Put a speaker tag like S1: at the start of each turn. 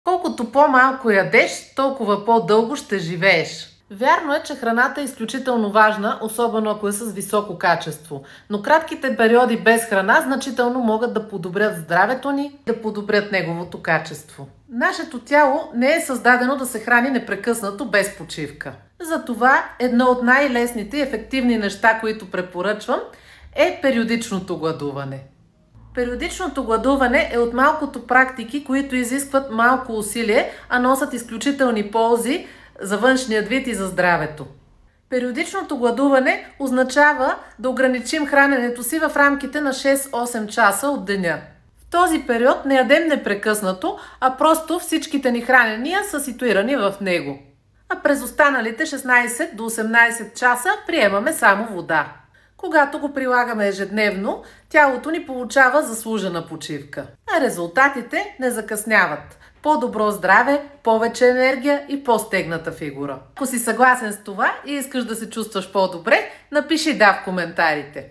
S1: Колкото по-малко ядеш, толкова по-дълго ще живееш. Вярно е, че храната е изключително важна, особено ако е с високо качество. Но кратките периоди без храна значително могат да подобрят здравето ни, да подобрят неговото качество. Нашето тяло не е създадено да се храни непрекъснато без почивка. Затова едно от най-лесните и ефективни неща, които препоръчвам, е периодичното гладуване. Периодичното гладуване е от малкото практики, които изискват малко усилие, а носят изключителни ползи за външният вид и за здравето. Периодичното гладуване означава да ограничим храненето си в рамките на 6-8 часа от деня. В този период не ядем непрекъснато, а просто всичките ни хранения са ситуирани в него. А през останалите 16 до 18 часа приемаме само вода. Когато го прилагаме ежедневно, тялото ни получава заслужена почивка. А резултатите не закъсняват. По-добро здраве, повече енергия и по-стегната фигура. Ако си съгласен с това и искаш да се чувстваш по-добре, напиши да в коментарите.